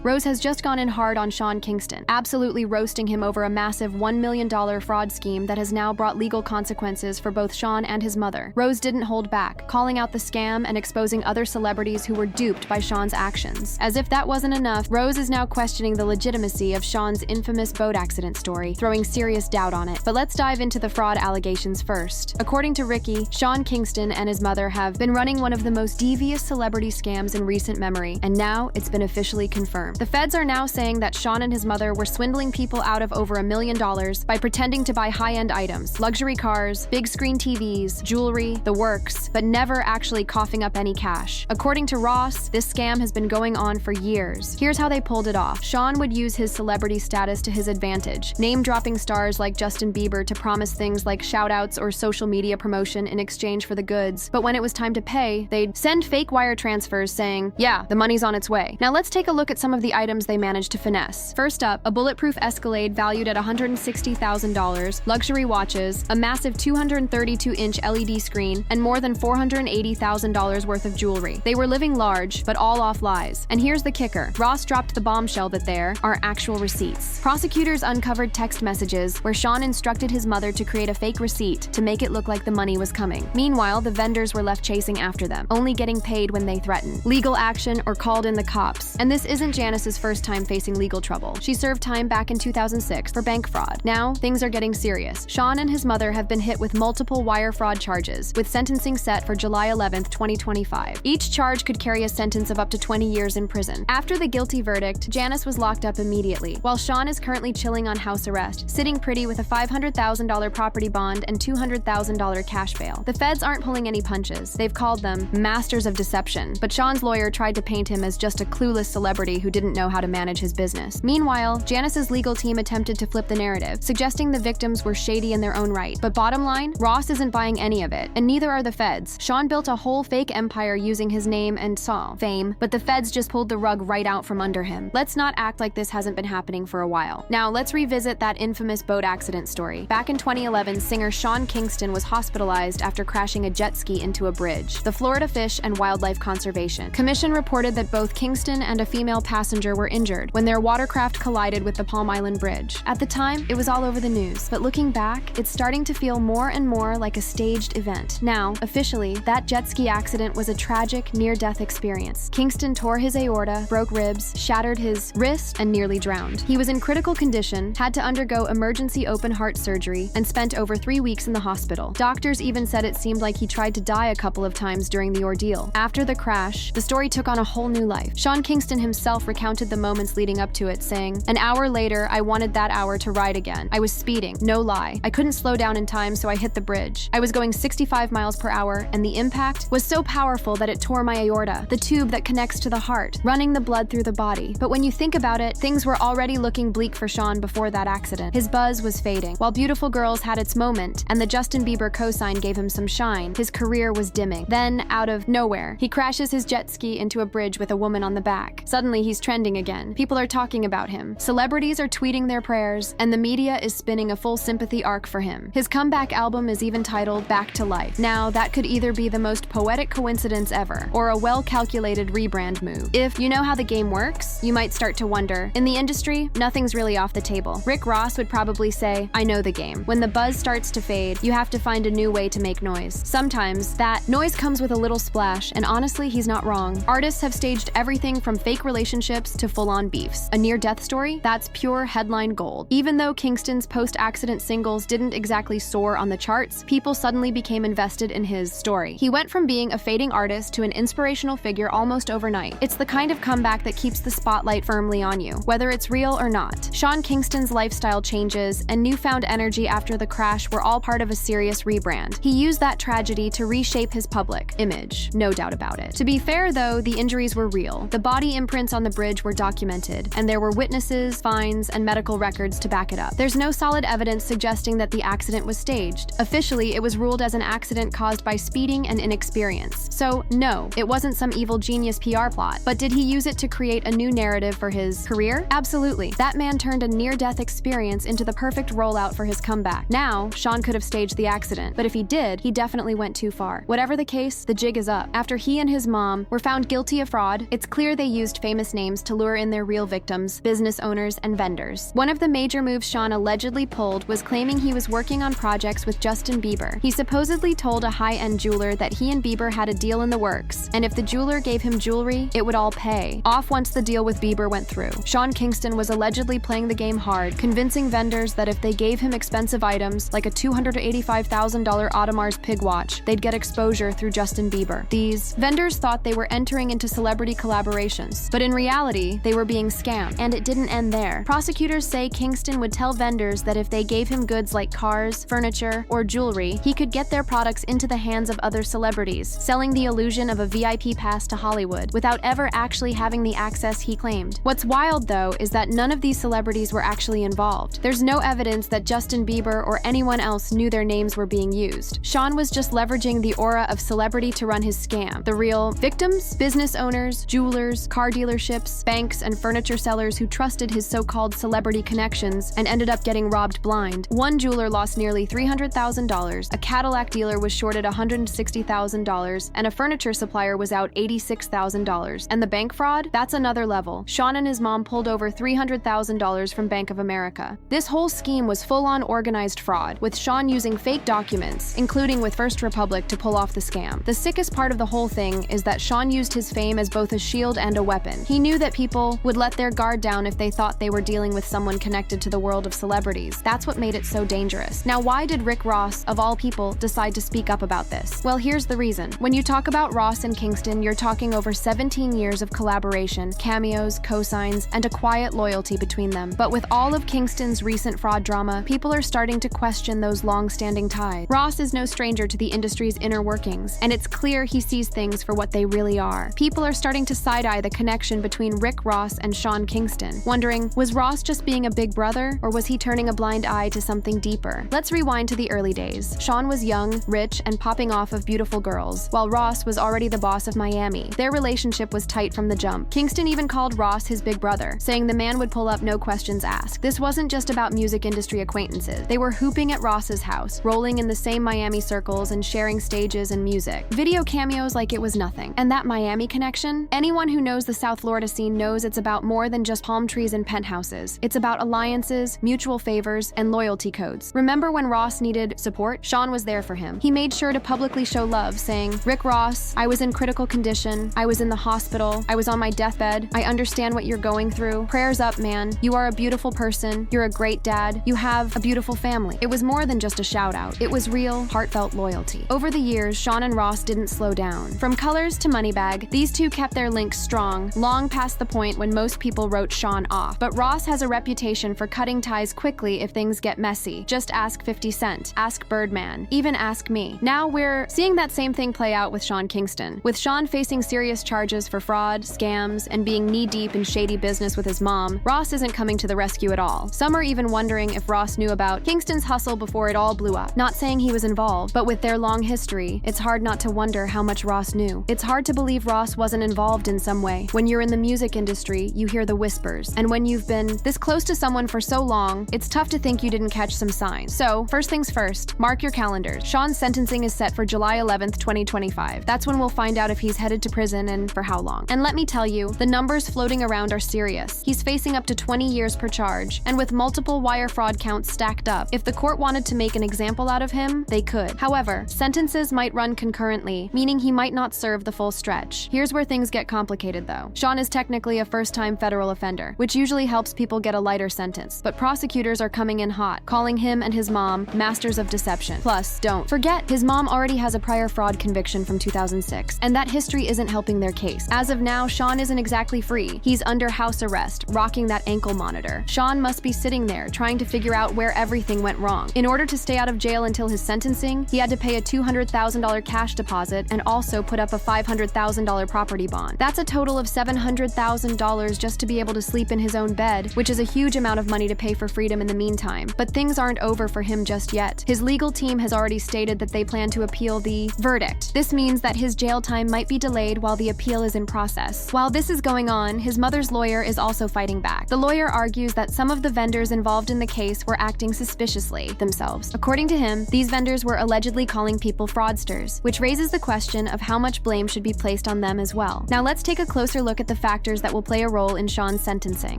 Rose has just gone in hard on Sean Kingston, absolutely roasting him over a massive $1 million fraud scheme that has now brought legal consequences for both Sean and his mother. Rose didn't hold back, calling out the scam and exposing other celebrities who were duped by Sean's actions. As if that wasn't enough, Rose is now questioning the legitimacy of Sean's infamous boat accident story, throwing serious doubt on it. But let's dive into the fraud allegations first. According to Ricky, Sean Kingston and his mother have been running one of the most devious celebrity scams in recent memory, and now it's been officially confirmed. The feds are now saying that Sean and his mother were swindling people out of over $1 million by pretending to buy high-end items, luxury cars, big screen TVs, jewelry, the works, but never actually coughing up any cash. According to Ross, this scam has been going on for years. Here's how they pulled it off. Sean would use his celebrity status to his advantage, name-dropping stars like Justin Bieber to promise things like shout-outs or social media promotion in exchange for the goods. But when it was time to pay, they'd send fake wire transfers saying, yeah, the money's on its way. Now let's take a look at some of the items they managed to finesse. First up, a bulletproof Escalade valued at $160,000, luxury watches, a massive 232-inch LED screen, and more than $480,000 worth of jewelry. They were living large, but all off lies. And here's the kicker. Ross dropped the bombshell that there are actual receipts. Prosecutors uncovered text messages where Sean instructed his mother to create a fake receipt to make it look like the money was coming. Meanwhile, the vendors were left chasing after them, only getting paid when they threatened legal action or called in the cops. And this isn't Janice's first time facing legal trouble. She served time back in 2006 for bank fraud. Now, things are getting serious. Sean and his mother have been hit with multiple wire fraud charges, with sentencing set for July 11th, 2025. Each charge could carry a sentence of up to 20 years in prison. After the guilty verdict, Janice was locked up immediately, while Sean is currently chilling on house arrest, sitting pretty with a $500,000 property bond and $200,000 cash bail. The feds aren't pulling any punches. They've called them masters of deception, but Sean's lawyer tried to paint him as just a clueless celebrity who didn't know how to manage his business. Meanwhile, Janice's legal team attempted to flip the narrative, suggesting the victims were shady in their own right. But bottom line, Ross isn't buying any of it, and neither are the feds. Sean built a whole fake empire using his name and fame, but the feds just pulled the rug right out from under him. Let's not act like this hasn't been happening for a while. Now, let's revisit that infamous boat accident story. Back in 2011, singer Sean Kingston was hospitalized after crashing a jet ski into a bridge. The Florida Fish and Wildlife Conservation Commission reported that both Kingston and a female passenger were injured when their watercraft collided with the Palm Island Bridge. At the time, it was all over the news, but looking back, it's starting to feel more and more like a staged event. Now, officially, that jet ski accident was a tragic, near-death experience. Kingston tore his aorta, broke ribs, shattered his wrist, and nearly drowned. He was in critical condition, had to undergo emergency open heart surgery, and spent over 3 weeks in the hospital. Doctors even said it seemed like he tried to die a couple of times during the ordeal. After the crash, the story took on a whole new life. Sean Kingston himself recounted the moments leading up to it, saying, "An hour later, I wanted that hour to ride again. I was speeding, no lie. I couldn't slow down in time, so I hit the bridge. I was going 65 miles per hour, and the impact was so powerful that it tore my aorta, the tube that connects to the heart, running the blood through the body." But when you think about it, things were already looking bleak for Sean before that accident. His buzz was fading. While Beautiful Girls had its moment, and the Justin Bieber cosign gave him some shine, his career was dimming. Then, out of nowhere, he crashes his jet ski into a bridge with a woman on the back. Suddenly, he's trending again. People are talking about him. Celebrities are tweeting their prayers, and the media is spinning a full sympathy arc for him. His comeback album is even titled Back to Life. Now, that could either be the most poetic coincidence ever, or a well-calculated rebrand move. If you know how the game works, you might start to wonder. In the industry, nothing's really off the table. Rick Ross would probably say, "I know the game. When the buzz starts to fade, you have to find a new way to make noise." Sometimes, that noise comes with a little splash, and honestly, he's not wrong. Artists have staged everything from fake relationships to full-on beefs. A near-death story? That's pure headline gold. Even though Kingston's post-accident singles didn't exactly soar on the charts, people suddenly became invested in his story. He went from being a fading artist to an inspirational figure almost overnight. It's the kind of comeback that keeps the spotlight firmly on you, whether it's real or not. Sean Kingston's lifestyle changes and newfound energy after the crash were all part of a serious rebrand. He used that tragedy to reshape his public image, no doubt about it. To be fair though, the injuries were real. The body imprints on the bridge were documented, and there were witnesses, fines, and medical records to back it up. There's no solid evidence suggesting that the accident was staged. Officially, it was ruled as an accident caused by speeding and inexperience. So no, it wasn't some evil genius PR plot. But did he use it to create a new narrative for his career? Absolutely. That man turned a near-death experience into the perfect rollout for his comeback. Now, Sean could have staged the accident, but if he did, he definitely went too far. Whatever the case, the jig is up. After he and his mom were found guilty of fraud, it's clear they used famous names scams to lure in their real victims, business owners, and vendors. One of the major moves Sean allegedly pulled was claiming he was working on projects with Justin Bieber. He supposedly told a high-end jeweler that he and Bieber had a deal in the works, and if the jeweler gave him jewelry, it would all pay off once the deal with Bieber went through. Sean Kingston was allegedly playing the game hard, convincing vendors that if they gave him expensive items like a $285,000 Audemars pig watch, they'd get exposure through Justin Bieber. These vendors thought they were entering into celebrity collaborations, but in reality, they were being scammed, and it didn't end there. Prosecutors say Kingston would tell vendors that if they gave him goods like cars, furniture, or jewelry, he could get their products into the hands of other celebrities, selling the illusion of a VIP pass to Hollywood without ever actually having the access he claimed. What's wild, though, is that none of these celebrities were actually involved. There's no evidence that Justin Bieber or anyone else knew their names were being used. Sean was just leveraging the aura of celebrity to run his scam. The real victims? Business owners, jewelers, car dealerships, banks, and furniture sellers who trusted his so-called celebrity connections and ended up getting robbed blind. One jeweler lost nearly $300,000, a Cadillac dealer was shorted $160,000, and a furniture supplier was out $86,000. And the bank fraud? That's another level. Sean and his mom pulled over $300,000 from Bank of America. This whole scheme was full-on organized fraud, with Sean using fake documents, including with First Republic, to pull off the scam. The sickest part of the whole thing is that Sean used his fame as both a shield and a weapon. He knew that people would let their guard down if they thought they were dealing with someone connected to the world of celebrities. That's what made it so dangerous. Now, why did Rick Ross, of all people, decide to speak up about this? Well, here's the reason. When you talk about Ross and Kingston, you're talking over 17 years of collaboration, cameos, cosigns, and a quiet loyalty between them. But with all of Kingston's recent fraud drama, people are starting to question those long-standing ties. Ross is no stranger to the industry's inner workings, and it's clear he sees things for what they really are. People are starting to side-eye the connection between Rick Ross and Sean Kingston, wondering, was Ross just being a big brother, or was he turning a blind eye to something deeper? Let's rewind to the early days. Sean was young, rich, and popping off of beautiful girls, while Ross was already the boss of Miami. Their relationship was tight from the jump. Kingston even called Ross his big brother, saying the man would pull up no questions asked. This wasn't just about music industry acquaintances. They were hooping at Ross's house, rolling in the same Miami circles and sharing stages and music. Video cameos like it was nothing. And that Miami connection? Anyone who knows the South Florida scene knows it's about more than just palm trees and penthouses. It's about alliances, mutual favors, and loyalty codes. Remember when Ross needed support? Sean was there for him. He made sure to publicly show love, saying, "Rick Ross, I was in critical condition. I was in the hospital. I was on my deathbed. I understand what you're going through. Prayers up, man. You are a beautiful person. You're a great dad. You have a beautiful family." It was more than just a shout out. It was real, heartfelt loyalty. Over the years, Sean and Ross didn't slow down. From Colors to Moneybag, these two kept their links strong, long past the point when most people wrote Sean off. But Ross has a reputation for cutting ties quickly if things get messy. Just ask 50 Cent, ask Birdman, even ask me. Now we're seeing that same thing play out with Sean Kingston. With Sean facing serious charges for fraud, scams, and being knee-deep in shady business with his mom, Ross isn't coming to the rescue at all. Some are even wondering if Ross knew about Kingston's hustle before it all blew up. Not saying he was involved, but with their long history, it's hard not to wonder how much Ross knew. It's hard to believe Ross wasn't involved in some way. When you're in the music industry, you hear the whispers. And when you've been this close to someone for so long, it's tough to think you didn't catch some signs. So, first things first, mark your calendars. Sean's sentencing is set for July 11th, 2025. That's when we'll find out if he's headed to prison and for how long. And let me tell you, the numbers floating around are serious. He's facing up to 20 years per charge, and with multiple wire fraud counts stacked up, if the court wanted to make an example out of him, they could. However, sentences might run concurrently, meaning he might not serve the full stretch. Here's where things get complicated, though. Sean is technically a first-time federal offender, which usually helps people get a lighter sentence, but prosecutors are coming in hot, calling him and his mom masters of deception. Plus, don't forget, his mom already has a prior fraud conviction from 2006, and that history isn't helping their case. As of now, Sean isn't exactly free. He's under house arrest, rocking that ankle monitor. Sean must be sitting there, trying to figure out where everything went wrong. In order to stay out of jail until his sentencing, he had to pay a $200,000 cash deposit and also put up a $500,000 property bond. That's a total of $700,000 just to be able to sleep in his own bed, which is a huge amount of money to pay for freedom in the meantime. But things aren't over for him just yet. His legal team has already stated that they plan to appeal the verdict. This means that his jail time might be delayed while the appeal is in process. While this is going on, his mother's lawyer is also fighting back. The lawyer argues that some of the vendors involved in the case were acting suspiciously themselves. According to him, these vendors were allegedly calling people fraudsters, which raises the question of how much blame should be placed on them as well. Now let's take a closer look at the fact factors that will play a role in Sean's sentencing.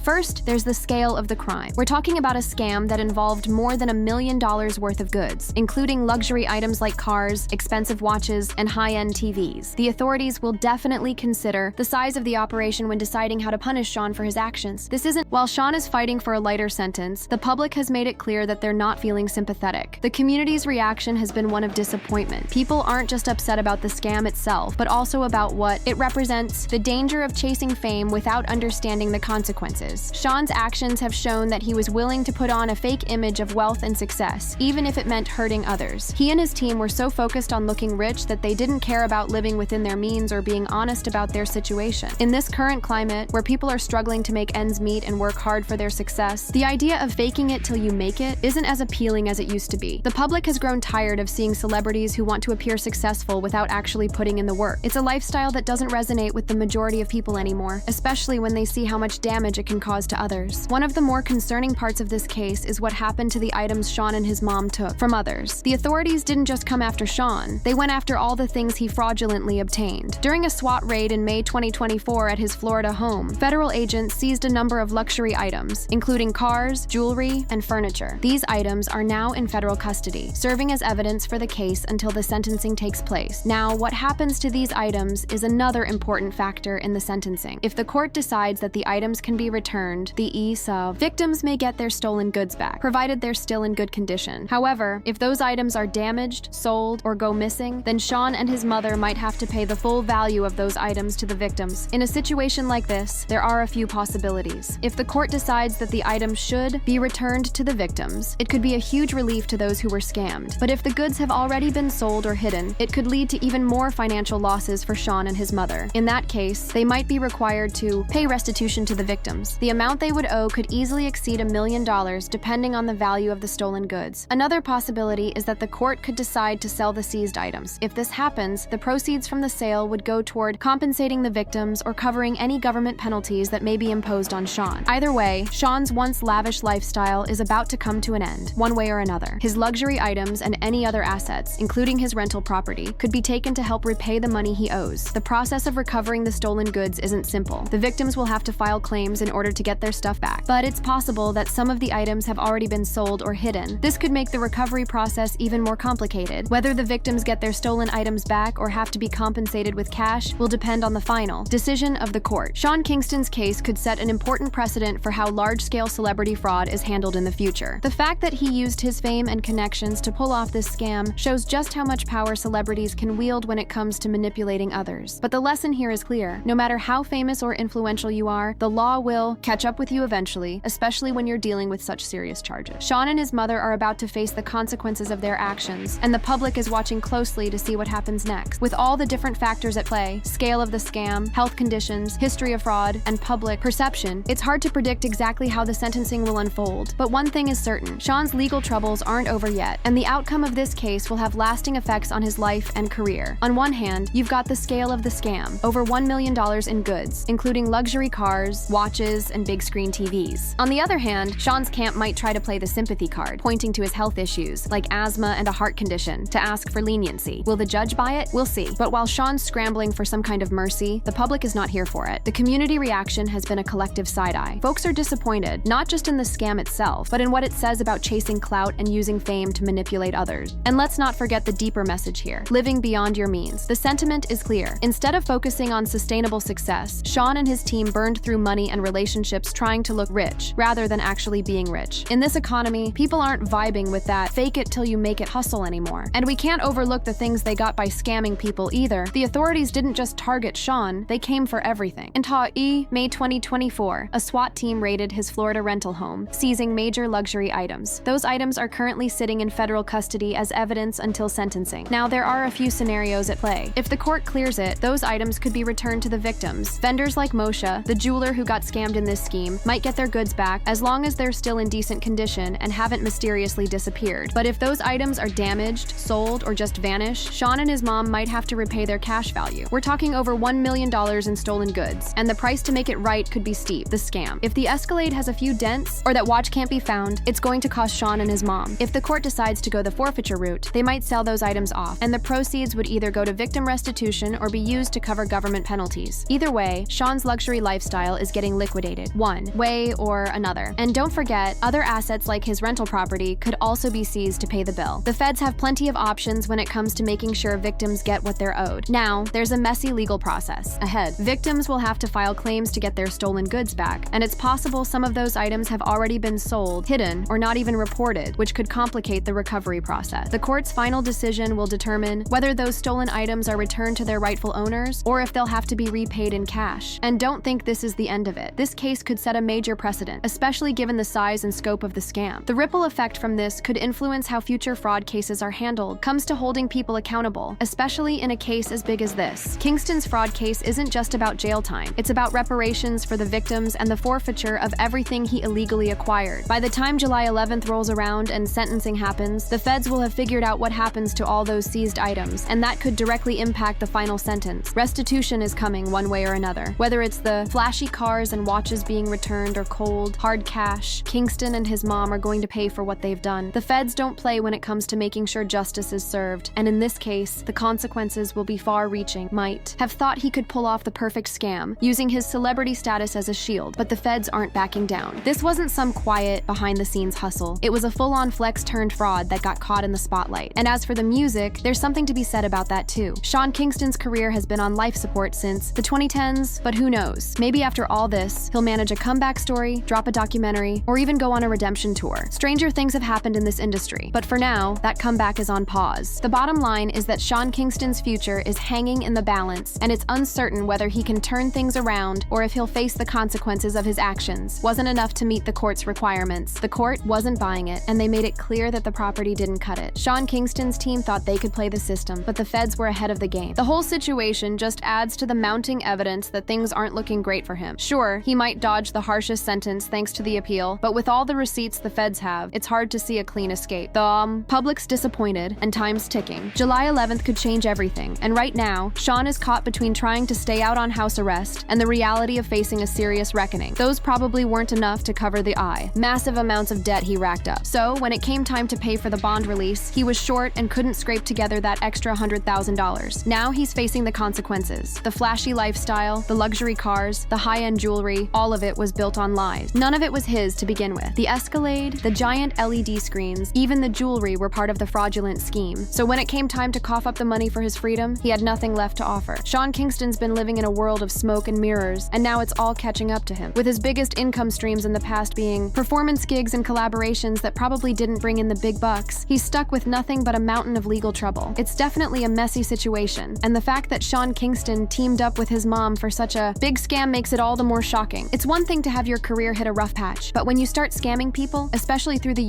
First, there's the scale of the crime. We're talking about a scam that involved more than $1 million worth of goods, including luxury items like cars, expensive watches, and high-end TVs. The authorities will definitely consider the size of the operation when deciding how to punish Sean for his actions. While Sean is fighting for a lighter sentence, the public has made it clear that they're not feeling sympathetic. The community's reaction has been one of disappointment. People aren't just upset about the scam itself, but also about what it represents: the danger of chasing fame without understanding the consequences. Sean's actions have shown that he was willing to put on a fake image of wealth and success, even if it meant hurting others. He and his team were so focused on looking rich that they didn't care about living within their means or being honest about their situation. In this current climate, where people are struggling to make ends meet and work hard for their success, the idea of faking it till you make it isn't as appealing as it used to be. The public has grown tired of seeing celebrities who want to appear successful without actually putting in the work. It's a lifestyle that doesn't resonate with the majority of people anymore, especially when they see how much damage it can cause to others. One of the more concerning parts of this case is what happened to the items Sean and his mom took from others. The authorities didn't just come after Sean, they went after all the things he fraudulently obtained. During a SWAT raid in May 2024 at his Florida home, federal agents seized a number of luxury items, including cars, jewelry, and furniture. These items are now in federal custody, serving as evidence for the case until the sentencing takes place. Now, what happens to these items is another important factor in the sentencing. If the court decides that the items can be returned, the victims may get their stolen goods back, provided they're still in good condition. However, if those items are damaged, sold, or go missing, then Sean and his mother might have to pay the full value of those items to the victims. In a situation like this, there are a few possibilities. If the court decides that the items should be returned to the victims, it could be a huge relief to those who were scammed. But if the goods have already been sold or hidden, it could lead to even more financial losses for Sean and his mother. In that case, they might be required to pay restitution to the victims. The amount they would owe could easily exceed $1 million depending on the value of the stolen goods. Another possibility is that the court could decide to sell the seized items. If this happens, the proceeds from the sale would go toward compensating the victims or covering any government penalties that may be imposed on Sean. Either way, Sean's once lavish lifestyle is about to come to an end, one way or another. His luxury items and any other assets, including his rental property, could be taken to help repay the money he owes. The process of recovering the stolen goods isn't simple. The victims will have to file claims in order to get their stuff back, but it's possible that some of the items have already been sold or hidden. This could make the recovery process even more complicated. Whether the victims get their stolen items back or have to be compensated with cash will depend on the final decision of the court. Sean Kingston's case could set an important precedent for how large-scale celebrity fraud is handled in the future. The fact that he used his fame and connections to pull off this scam shows just how much power celebrities can wield when it comes to manipulating others. But the lesson here is clear. No matter how famous or influential you are, the law will catch up with you eventually, especially when you're dealing with such serious charges. Sean and his mother are about to face the consequences of their actions, and the public is watching closely to see what happens next. With all the different factors at play, scale of the scam, health conditions, history of fraud, and public perception, it's hard to predict exactly how the sentencing will unfold. But one thing is certain: Sean's legal troubles aren't over yet, and the outcome of this case will have lasting effects on his life and career. On one hand, you've got the scale of the scam, over $1 million in goods, including luxury cars, watches, and big screen TVs. On the other hand, Sean's camp might try to play the sympathy card, pointing to his health issues, like asthma and a heart condition, to ask for leniency. Will the judge buy it? We'll see. But while Sean's scrambling for some kind of mercy, the public is not here for it. The community reaction has been a collective side-eye. Folks are disappointed, not just in the scam itself, but in what it says about chasing clout and using fame to manipulate others. And let's not forget the deeper message here: living beyond your means. The sentiment is clear. Instead of focusing on sustainable success, Sean and his team burned through money and relationships trying to look rich, rather than actually being rich. In this economy, people aren't vibing with that fake it till you make it hustle anymore. And we can't overlook the things they got by scamming people either. The authorities didn't just target Sean, they came for everything. In May 2024, a SWAT team raided his Florida rental home, seizing major luxury items. Those items are currently sitting in federal custody as evidence until sentencing. Now, there are a few scenarios at play. If the court clears it, those items could be returned to the victims. Vendors like Moshe, the jeweler who got scammed in this scheme, might get their goods back as long as they're still in decent condition and haven't mysteriously disappeared. But if those items are damaged, sold, or just vanish, Sean and his mom might have to repay their cash value. We're talking over $1 million in stolen goods, and the price to make it right could be steep. The scam. If the Escalade has a few dents, or that watch can't be found, it's going to cost Sean and his mom. If the court decides to go the forfeiture route, they might sell those items off, and the proceeds would either go to victim restitution or be used to cover government penalties. Either way, Sean's luxury lifestyle is getting liquidated, one way or another. And don't forget, other assets like his rental property could also be seized to pay the bill. The feds have plenty of options when it comes to making sure victims get what they're owed. Now, there's a messy legal process ahead. Victims will have to file claims to get their stolen goods back, and it's possible some of those items have already been sold, hidden, or not even reported, which could complicate the recovery process. The court's final decision will determine whether those stolen items are returned to their rightful owners or if they'll have to be repaid in cash. And don't think this is the end of it. This case could set a major precedent, especially given the size and scope of the scam. The ripple effect from this could influence how future fraud cases are handled. Comes to holding people accountable, especially in a case as big as this. Kingston's fraud case isn't just about jail time. It's about reparations for the victims and the forfeiture of everything he illegally acquired. By the time July 11th rolls around and sentencing happens, the feds will have figured out what happens to all those seized items, and that could directly impact the final sentence. Restitution is coming one way or another. Whether it's the flashy cars and watches being returned or cold, hard cash, Kingston and his mom are going to pay for what they've done. The feds don't play when it comes to making sure justice is served, and in this case, the consequences will be far-reaching. Might have thought he could pull off the perfect scam, using his celebrity status as a shield, but the feds aren't backing down. This wasn't some quiet, behind-the-scenes hustle. It was a full-on flex-turned-fraud that got caught in the spotlight. And as for the music, there's something to be said about that too. Sean Kingston's career has been on life support since the 2010s, but who knows? Maybe after all this, he'll manage a comeback story, drop a documentary, or even go on a redemption tour. Stranger things have happened in this industry, but for now, that comeback is on pause. The bottom line is that Sean Kingston's future is hanging in the balance, and it's uncertain whether he can turn things around or if he'll face the consequences of his actions. Wasn't enough to meet the court's requirements. The court wasn't buying it, and they made it clear that the property didn't cut it. Sean Kingston's team thought they could play the system, but the feds were ahead of the game. The whole situation just adds to the mounting evidence that things aren't looking great for him. Sure, he might dodge the harshest sentence thanks to the appeal, but with all the receipts the feds have, it's hard to see a clean escape. The public's disappointed, and time's ticking. July 11th could change everything, and right now, Sean is caught between trying to stay out on house arrest and the reality of facing a serious reckoning. Those probably weren't enough to cover the eye. Massive amounts of debt he racked up. So, when it came time to pay for the bond release, he was short and couldn't scrape together that extra $100,000. Now he's facing the consequences. The flashy lifestyle, the luxury cars, the high-end jewelry, all of it was built on lies. None of it was his to begin with. The Escalade, the giant LED screens, even the jewelry were part of the fraudulent scheme. So when it came time to cough up the money for his freedom, he had nothing left to offer. Sean Kingston's been living in a world of smoke and mirrors, and now it's all catching up to him. With his biggest income streams in the past being performance gigs and collaborations that probably didn't bring in the big bucks, he's stuck with nothing but a mountain of legal trouble. It's definitely a messy situation, and the fact that Sean Kingston teamed up with his mom for such a big scam makes it all the more shocking. It's one thing to have your career hit a rough patch, but when you start scamming people, especially through the